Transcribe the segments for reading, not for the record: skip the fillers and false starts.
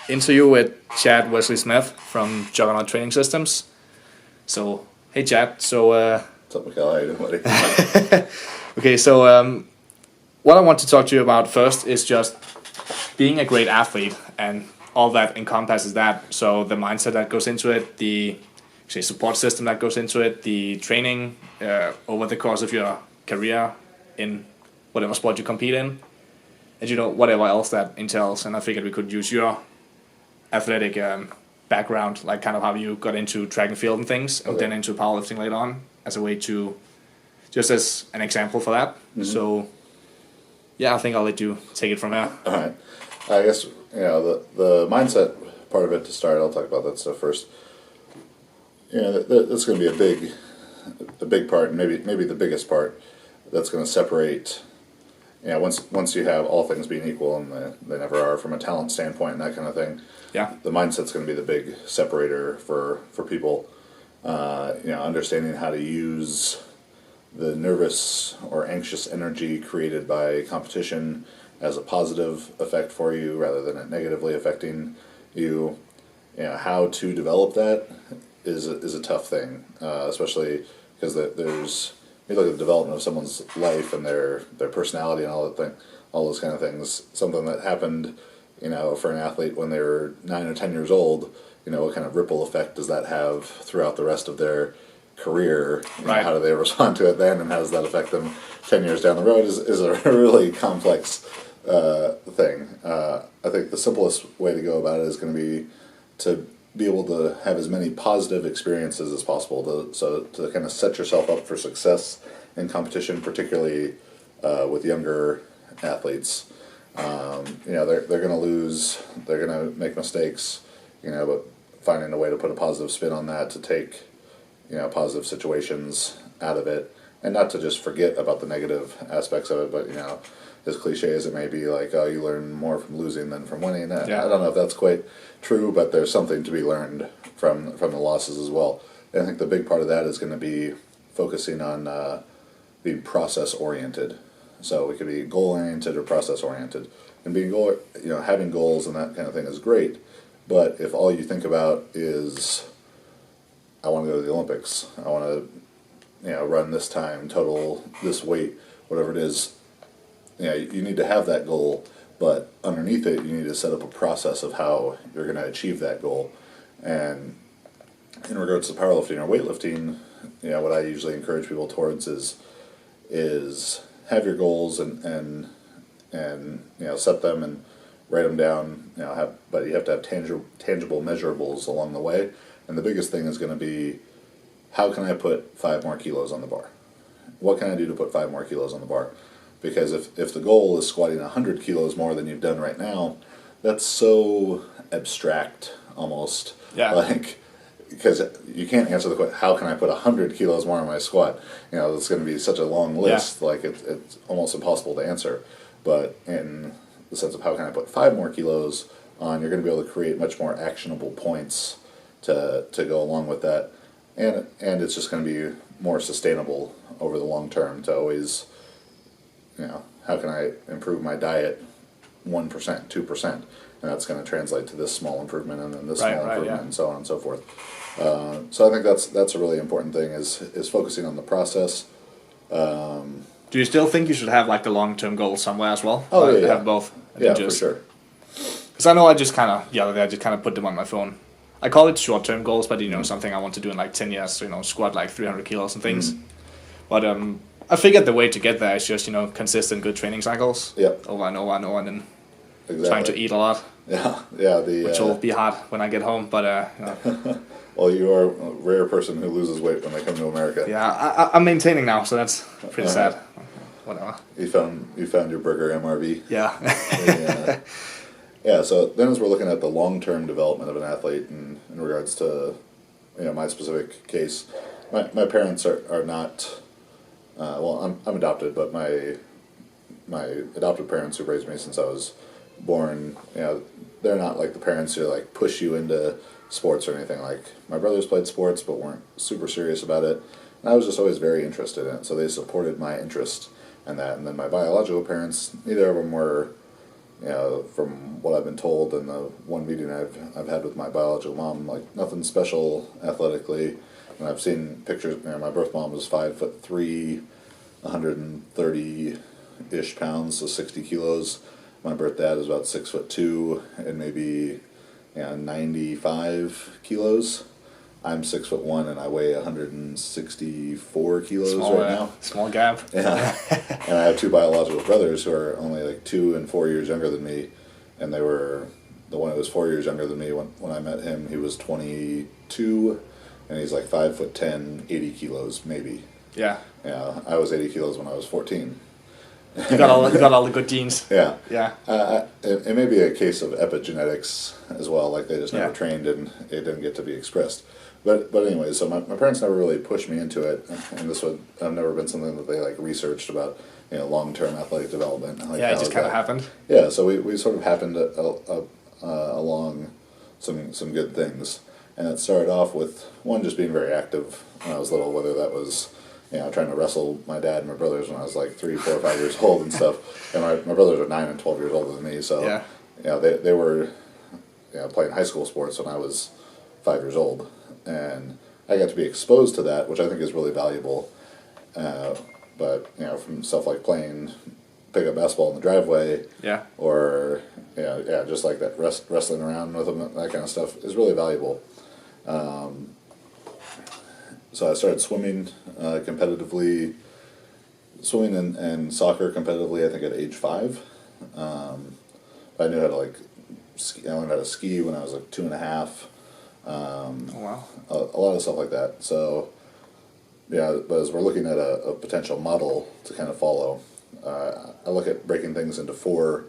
Interview with Chad Wesley Smith from Juggernaut Training Systems. So, hey Chad. What's up, Mikhail? How you doing, buddy? Okay, so what I want to talk to you about first is just being a great athlete, and all that encompasses that. So the mindset that goes into it, the support system that goes into it, the training over the course of your career in whatever sport you compete in, and whatever else that entails. And I figured we could use your athletic background, like kind of how you got into track and field and things, and then into powerlifting later on, as a way to, just as an example for that. Mm-hmm. So, yeah, I think I'll let you take it from there. All right. I guess, the mindset part of it to start, I'll talk about that stuff first. That's going to be a big part, and maybe the biggest part that's going to separate. Once you have all things being equal, and they never are from a talent standpoint and that kind of thing. Yeah. The mindset's going to be the big separator for people. Understanding how to use the nervous or anxious energy created by competition as a positive effect for you rather than it negatively affecting you. How to develop that is a tough thing, especially because there's, you look at the development of someone's life and their personality and all those kind of things. Something that happened, for an athlete when they were 9 or 10 years old, what kind of ripple effect does that have throughout the rest of their career? Right. How do they respond to it then, and how does that affect them 10 years down the road is a really complex thing. I think the simplest way to go about it is going to be to be able to have as many positive experiences as possible to kind of set yourself up for success in competition, particularly with younger athletes. They're going to lose, they're going to make mistakes, but finding a way to put a positive spin on that, to take positive situations out of it, and not to just forget about the negative aspects of it, but as cliche as it may be, like, oh, you learn more from losing than from winning. I don't know if that's quite true, but there's something to be learned from the losses as well. And I think the big part of that is going to be focusing on being process-oriented. So we could be goal-oriented or process-oriented. And being having goals and that kind of thing is great, but if all you think about is, I want to go to the Olympics, I want to run this time, total this weight, whatever it is, you need to have that goal, but underneath it, you need to set up a process of how you're going to achieve that goal. And in regards to powerlifting or weightlifting, what I usually encourage people towards is have your goals and set them and write them down. But you have to have tangible measurables along the way. And the biggest thing is going to be, how can I put 5 more kilos on the bar? What can I do to put 5 more kilos on the bar? Because if the goal is squatting 100 kilos more than you've done right now, that's so abstract almost. Yeah. Because you can't answer the question, how can I put 100 kilos more on my squat? It's going to be such a long list, it's almost impossible to answer. But in the sense of how can I put 5 more kilos on, you're going to be able to create much more actionable points to go along with that. And it's just going to be more sustainable over the long term to always, how can I improve my diet 1%, 2%? And that's going to translate to this small improvement and then this small improvement and so on and so forth. So I think that's a really important thing is focusing on the process. Do you still think you should have like the long-term goal somewhere as well? Oh, yeah. Have both? Yeah, for sure. Because I know I just kind of put them on my phone. I call it short-term goals, but something I want to do in like 10 years, squat like 300 kilos and things. Mm-hmm. But I figured the way to get there is just, consistent good training cycles. Yep. Over and over and over, and then exactly. Trying to eat a lot. Yeah. Which will be hard when I get home, but... Well, you are a rare person who loses weight when they come to America. Yeah, I'm maintaining now, so that's pretty sad. Whatever. You found your burger MRV. Yeah. Yeah, so then as we're looking at the long-term development of an athlete in regards to, my specific case, my parents are not, I'm adopted, but my adopted parents who raised me since I was born, they're not like the parents who like push you into sports or anything. Like, my brothers played sports but weren't super serious about it, and I was just always very interested in it, so they supported my interest in that. And then my biological parents, neither of them were from what I've been told in the one meeting I've had with my biological mom, like nothing special athletically. And I've seen pictures. My birth mom was 5'3", 130-ish pounds, so 60 kilos. My birth dad is about 6'2" and maybe 95 kilos. I'm 6'1" and I weigh 164 kilos right now. Small gap. Yeah. And I have two biological brothers who are only like 2 and 4 years younger than me, and they were the one who was 4 years younger than me when I met him. He was 22, and he's like 5'10", 80 kilos maybe. Yeah. Yeah. I was 80 kilos when I was 14. You got all the good genes. Yeah. Yeah. It may be a case of epigenetics as well, like they just never trained and it didn't get to be expressed. But anyway, so my parents never really pushed me into it, and this would have never been something that they like researched about, long-term athletic development. Like, it just kind of happened. Yeah, so we sort of happened along some good things, and it started off with one just being very active when I was little, whether that was trying to wrestle my dad and my brothers when I was like 3, 4, 5 years old and stuff. And my brothers are 9 and 12 years older than me, so they were playing high school sports when I was 5 years old. And I got to be exposed to that, which I think is really valuable. But from stuff like playing pickup basketball in the driveway, or just like that wrestling around with them, that kind of stuff is really valuable. So I started swimming competitively, swimming and soccer competitively. I think at age 5. I knew how to I learned how to ski when I was like 2.5. Oh, wow. A lot of stuff like that. So, but as we're looking at a potential model to kind of follow, I look at breaking things into four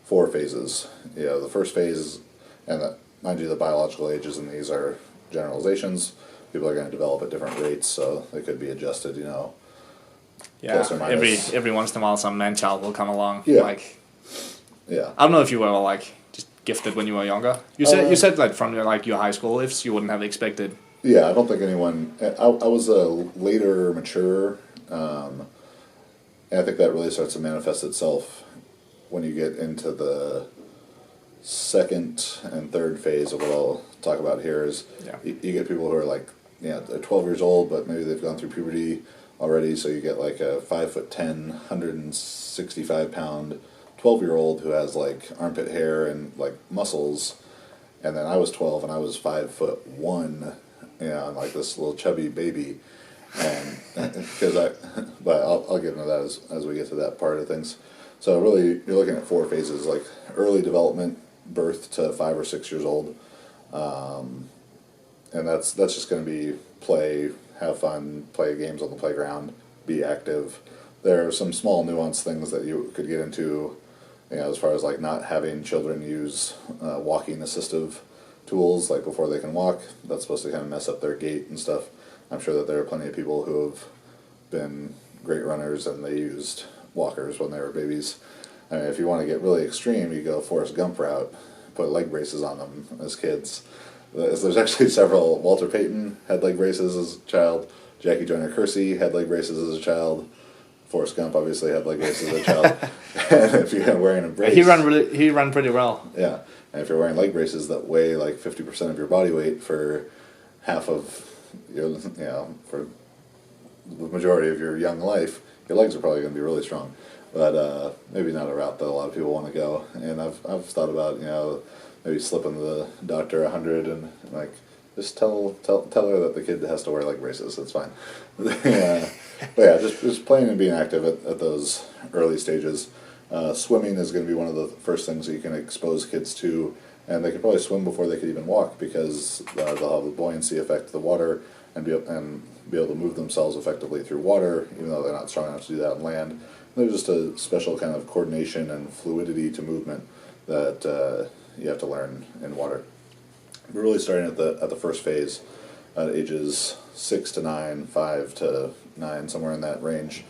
phases. The first phase, and mind you, the biological ages in these are generalizations. People are going to develop at different rates, so they could be adjusted, plus or minus. Every once in a while, some man-child will come along. Yeah. I don't know if you were just gifted when you were younger. You said from your high school lives, you wouldn't have expected. Yeah, I don't think anyone. I was a later mature, and I think that really starts to manifest itself when you get into the second and third phase of what I'll talk about here. Is you get people who are they're 12 years old, but maybe they've gone through puberty already. So you get like a 5'10", 165-pound 12-year-old who has armpit hair and muscles, and then I was 12 and I was 5'1", and this little chubby baby, and but I'll get into that as we get to that part of things. So really, you're looking at 4 phases: early development, birth to 5 or 6 years old, and that's just going to be play, have fun, play games on the playground, be active. There are some small nuanced things that you could get into, as far as not having children use walking assistive tools before they can walk. That's supposed to kind of mess up their gait and stuff. I'm sure that there are plenty of people who have been great runners and they used walkers when they were babies. I mean, if you want to get really extreme, you go Forrest Gump route, put leg braces on them as kids. There's actually several. Walter Payton had leg braces as a child. Jackie Joyner-Kersee had leg braces as a child. Forrest Gump obviously had leg braces as a child. And if you're wearing a brace, he ran pretty well. Yeah, and if you're wearing leg braces that weigh 50% of your body weight for half of your, for the majority of your young life, your legs are probably going to be really strong. But maybe not a route that a lot of people want to go. And I've thought about maybe slipping the doctor 100 and just tell her that the kid has to wear leg braces. It's fine. But just playing and being active at those early stages. Swimming is going to be one of the first things that you can expose kids to, and they can probably swim before they could even walk because they'll have the buoyancy effect of the water and be able to move themselves effectively through water, even though they're not strong enough to do that on land. There's just a special kind of coordination and fluidity to movement that you have to learn in water. We're really starting at the first phase, at ages 6 to 9, 5 to 9, somewhere in that range.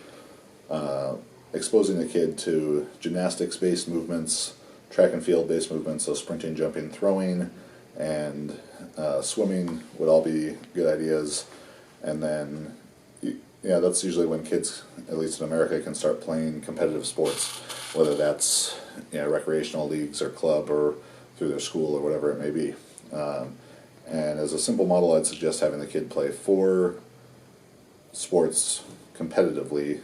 Exposing the kid to gymnastics-based movements, track and field-based movements, so sprinting, jumping, throwing, and swimming would all be good ideas. And then, that's usually when kids, at least in America, can start playing competitive sports. whether that's recreational leagues or club or through their school or whatever it may be. And as a simple model, I'd suggest having the kid play 4 sports competitively,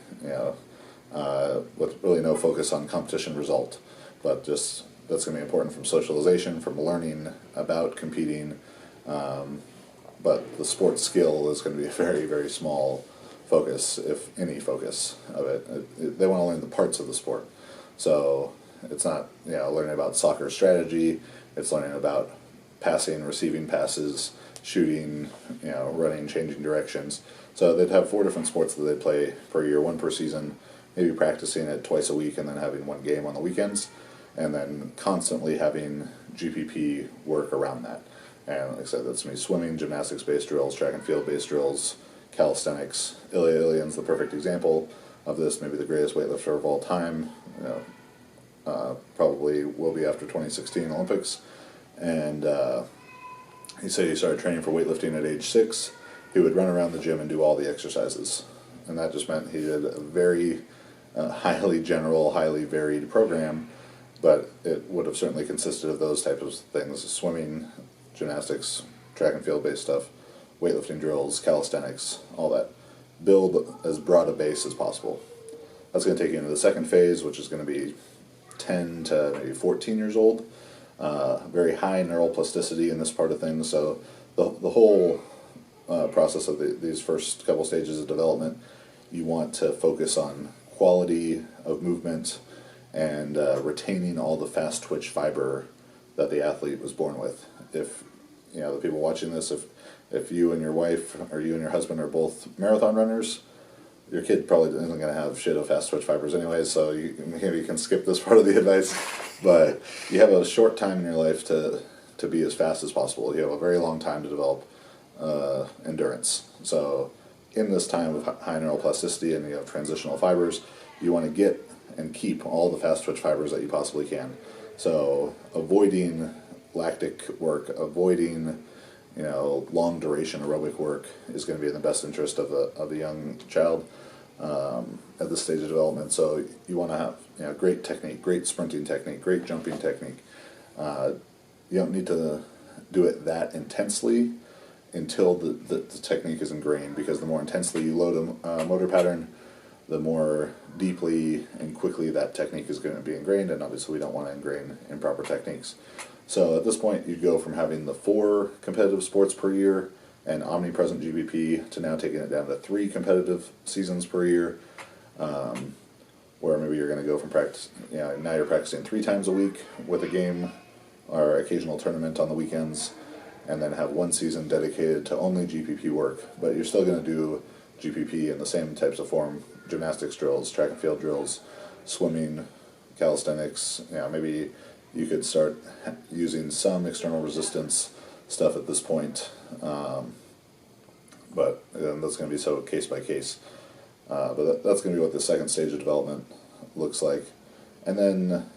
with really no focus on competition result, but just that's going to be important from socialization, from learning about competing, but the sports skill is going to be a very, very small focus, if any focus of it. They want to learn the parts of the sport. So it's not learning about soccer strategy, it's learning about passing, receiving passes, shooting, running, changing directions. So they'd have 4 different sports that they'd play per year, 1 per season, maybe practicing it twice a week and then having 1 game on the weekends, and then constantly having GPP work around that. And like I said, that's me swimming, gymnastics-based drills, track and field-based drills, calisthenics. Ilya Ilyan's the perfect example of this, maybe the greatest weightlifter of all time. Probably will be after 2016 Olympics. And he said he started training for weightlifting at age 6. He would run around the gym and do all the exercises. And that just meant he did a very highly general, highly varied program, but it would have certainly consisted of those types of things: swimming, gymnastics, track and field based stuff, weightlifting drills, calisthenics, all that. Build as broad a base as possible. That's going to take you into the second phase, which is going to be 10 to maybe 14 years old. Very high neural plasticity in this part of things, so the whole process of these first couple stages of development, you want to focus on quality of movement and retaining all the fast twitch fiber that the athlete was born with. If the people watching this, if you and your wife or you and your husband are both marathon runners, your kid probably isn't going to have shit of fast twitch fibers anyway, so maybe you can skip this part of the advice. But you have a short time in your life to be as fast as possible. You have a very long time to develop endurance. So in this time of high neural plasticity and you have transitional fibers, you want to get and keep all the fast twitch fibers that you possibly can. So avoiding lactic work, avoiding long duration aerobic work is going to be in the best interest of a young child at this stage of development. So you want to have great technique, great sprinting technique, great jumping technique. You don't need to do it that intensely until the technique is ingrained, because the more intensely you load a motor pattern, the more deeply and quickly that technique is going to be ingrained, and obviously we don't want to ingrain improper techniques. So at this point, you'd go from having the 4 competitive sports per year and omnipresent GBP to now taking it down to 3 competitive seasons per year, where maybe you're going to go from practice, now you're practicing 3 times a week with a game or occasional tournament on the weekends, and then have 1 season dedicated to only GPP work. But you're still going to do GPP in the same types of form: gymnastics drills, track and field drills, swimming, calisthenics. Maybe you could start using some external resistance stuff at this point, but again, that's going to be so case by case. But that's going to be what the second stage of development looks like. And then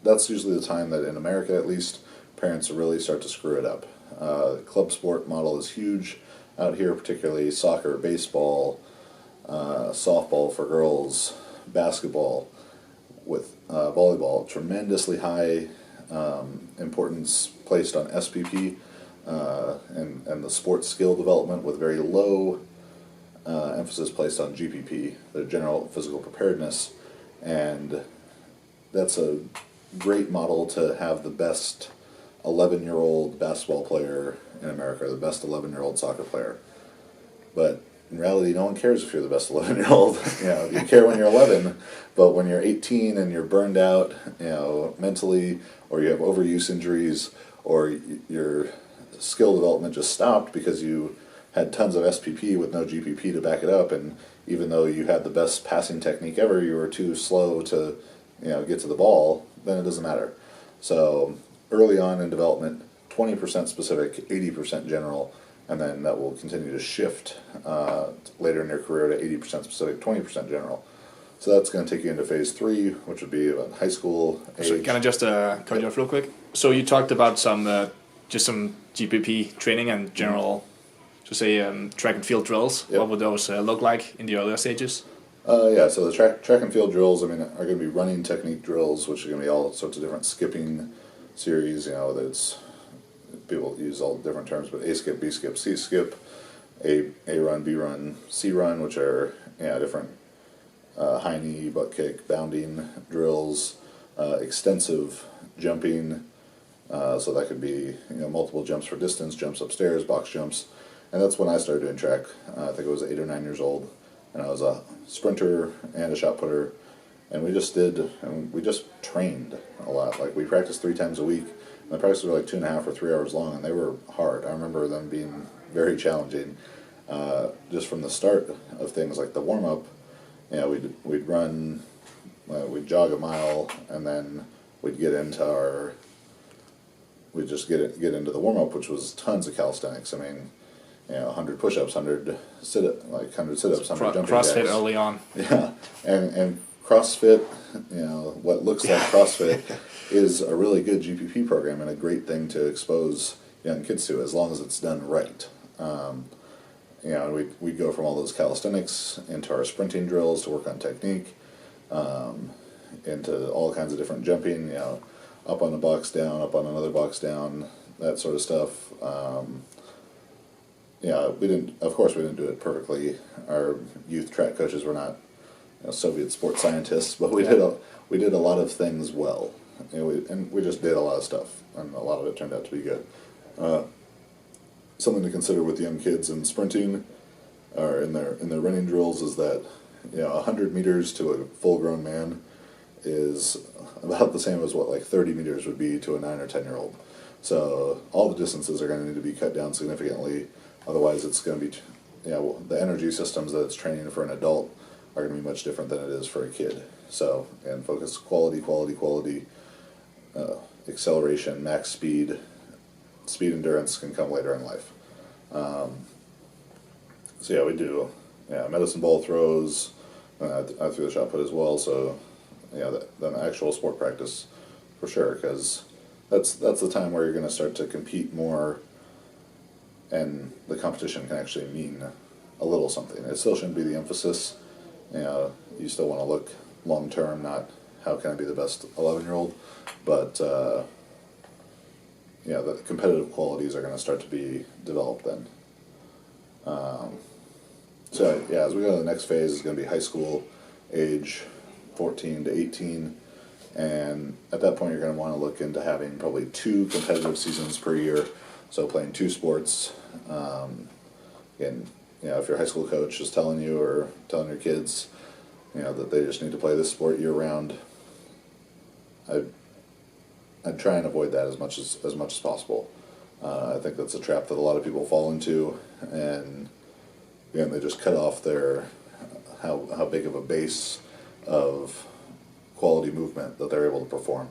that's usually the time that, in America at least, parents really start to screw it up. Club sport model is huge out here, particularly soccer, baseball, softball for girls, basketball, with volleyball. Tremendously high importance placed on SPP and the sports skill development, with very low emphasis placed on GPP, the general physical preparedness. And that's a great model to have the best 11-year-old basketball player in America, the best 11-year-old soccer player. But in reality, no one cares if you're the best 11-year-old. You care when you're 11, but when you're 18 and you're burned out, mentally, or you have overuse injuries, or your skill development just stopped because you had tons of SPP with no GPP to back it up, and even though you had the best passing technique ever, you were too slow to get to the ball, then it doesn't matter. So early on in development, 20% specific, 80% general, and then that will continue to shift later in your career to 80% specific, 20% general. So that's going to take you into phase 3, which would be about high school age. So can I just cut you off real quick? So you talked about some GPP training and general, track and field drills. Yep. What would those look like in the earlier stages? Yeah, so the track and field drills, I mean, are going to be running technique drills, which are going to be all sorts of different skipping series. You know, whether it's people use all different terms, but A skip, B skip, C skip, A run, B run, C run, which are different high knee, butt kick, bounding drills, extensive jumping. So that could be multiple jumps for distance, jumps upstairs, box jumps, and that's when I started doing track. I think I was 8 or 9 years old, and I was a sprinter and a shot putter, and we just trained a lot. Like we practiced 3 times a week, and the practices were like 2.5 or 3 hours long, and they were hard. I remember them being very challenging. Just from the start of things like the warm up, we'd run, we'd jog a mile, and then we'd get into we'd just get into the warm up, which was tons of calisthenics. I mean, 100 push-ups, 100 sit-ups, 100 jumping CrossFit jacks. early on. Yeah, and CrossFit, what looks like CrossFit is a really good GPP program and a great thing to expose young kids to, as long as it's done right. We'd go from all those calisthenics into our sprinting drills to work on technique, into all kinds of different jumping, up on a box down, up on another box down, that sort of stuff. Of course we didn't do it perfectly. Our youth track coaches were not Soviet sports scientists, but we did a lot of things well. We just did a lot of stuff, and a lot of it turned out to be good. Something to consider with young kids in sprinting or in their running drills is that 100 meters to a full-grown man is about the same as what like 30 meters would be to a 9 or 10-year-old. So all the distances are going to need to be cut down significantly. Otherwise, it's going to be the energy systems that it's training for an adult are going to be much different than it is for a kid. So, and focus quality, acceleration, max speed endurance can come later in life. We do medicine ball throws. I threw the shot put as well. So then actual sport practice for sure, because that's the time where you're going to start to compete more, and the competition can actually mean a little something. It still shouldn't be the emphasis. You still want to look long term, not how can I be the best 11-year-old, but the competitive qualities are going to start to be developed then. As we go to the next phase, is going to be high school age, 14 to 18, and at that point you're going to want to look into having probably 2 competitive seasons per year, so playing 2 sports. If your high school coach is telling you or telling your kids that they just need to play this sport year round, I'd try and avoid that as much as possible. I think that's a trap that a lot of people fall into, and they just cut off their how big of a base of quality movement that they're able to perform.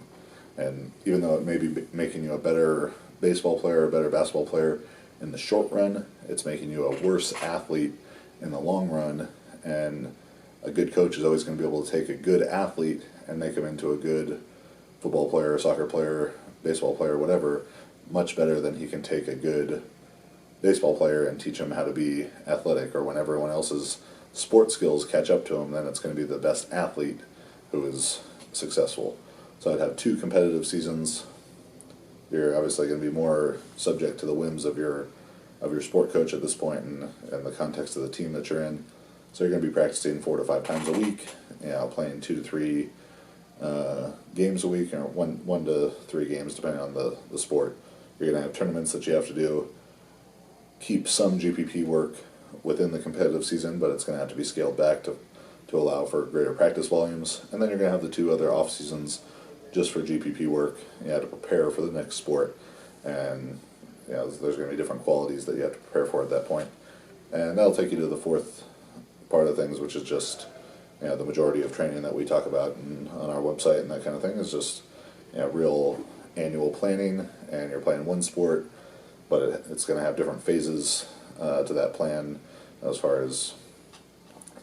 And even though it may be making you a better baseball player, a better basketball player in the short run, it's making you a worse athlete in the long run. And a good coach is always going to be able to take a good athlete and make him into a good football player, soccer player, baseball player, whatever, much better than he can take a good baseball player and teach him how to be athletic. Or when everyone else's sports skills catch up to him, then it's going to be the best athlete who is successful. So I'd have 2 competitive seasons. You're obviously going to be more subject to the whims of your sport coach at this point, and the context of the team that you're in. So you're going to be practicing 4 to 5 times a week, playing 2 to 3 games a week, or 1 to 3 games depending on the sport. You're going to have tournaments that you have to do. Keep some GPP work within the competitive season, but it's going to have to be scaled back to allow for greater practice volumes. And then you're going to have the 2 other off seasons just for GPP work, to prepare for the next sport. And there's going to be different qualities that you have to prepare for at that point. And that'll take you to the 4th part of things, which is just the majority of training that we talk about on our website and that kind of thing is just real annual planning. And you're playing one sport, but it's going to have different phases to that plan, as far as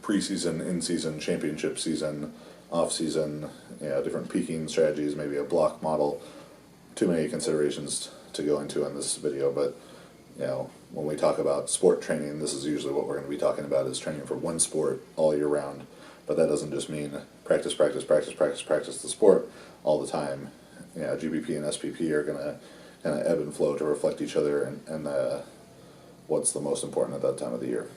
preseason, in-season, championship season, off-season, different peaking strategies, maybe a block model. Too many considerations to go into in this video, but when we talk about sport training, this is usually what we're going to be talking about, is training for one sport all year round, but that doesn't just mean practice the sport all the time. GBP and SPP are going to kind of ebb and flow to reflect each other, and what's the most important at that time of the year.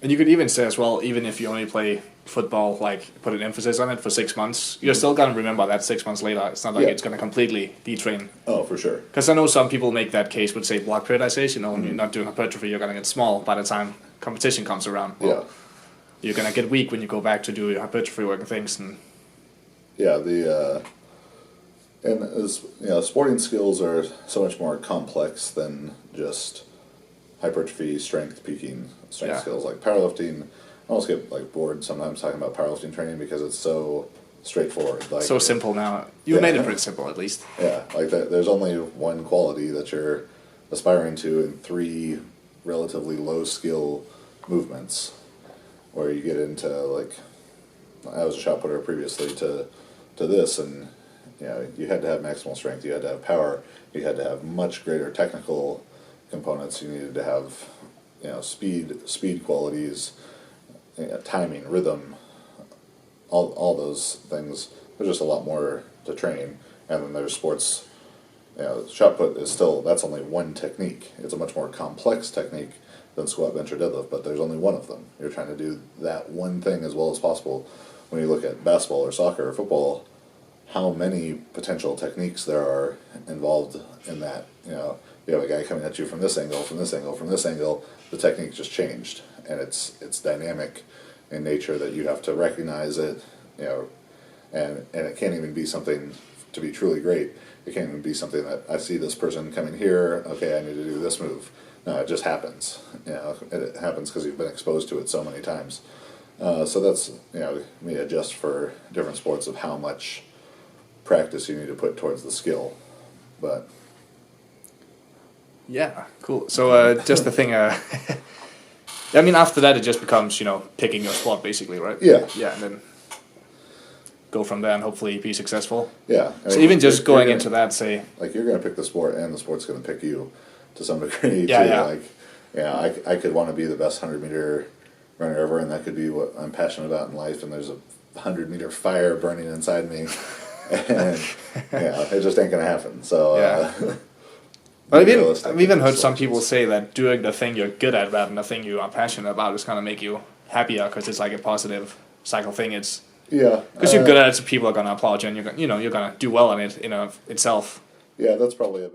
And you could even say as well, even if you only play football, like put an emphasis on it for 6 months, you're still going to remember that 6 months later. It's not like it's going to completely detrain. Oh, for sure. Because I know some people make that case with, say, block periodization. When you're not doing hypertrophy, you're going to get small by the time competition comes around. Well, you're going to get weak when you go back to do your hypertrophy work and things. And sporting skills are so much more complex than just hypertrophy, strength, peaking strength skills. Like powerlifting, I almost get bored sometimes talking about powerlifting training because it's so straightforward. Like, so simple now. You made it pretty simple, at least. Yeah, there's only one quality that you're aspiring to in 3 relatively low skill movements, where you get into I was a shot putter previously to this, and you had to have maximal strength, you had to have power, you had to have much greater technical components, you needed to have speed qualities, timing, rhythm, all those things. There's just a lot more to train. And then there's sports, shot put is still, that's only one technique. It's a much more complex technique than squat, bench, or deadlift, but there's only one of them. You're trying to do that one thing as well as possible. When you look at basketball or soccer or football, how many potential techniques there are involved in that. You have a guy coming at you from this angle, from this angle, from this angle. The technique just changed, and it's dynamic in nature that you have to recognize it. And it can't even be something to be truly great. It can't even be something that I see this person coming here. Okay, I need to do this move. No, it just happens. It happens because you've been exposed to it so many times. So that's me adjust for different sports of how much practice you need to put towards the skill, but. Yeah, cool. So just the thing, I mean, after that it just becomes, picking your spot basically, right? Yeah. Yeah, and then go from there and hopefully be successful. Yeah. So even just going into that, say... you're going to pick the sport and the sport's going to pick you to some degree, yeah, too. I could want to be the best 100-meter runner ever, and that could be what I'm passionate about in life, and there's a 100-meter fire burning inside me, and it just ain't going to happen. So... I've even heard some people say that doing the thing you're good at rather than the thing you are passionate about is going to make you happier because it's like a positive cycle thing. It's because you're good at it, so people are going to applaud you, and you're going to do well in it itself. Yeah, that's probably a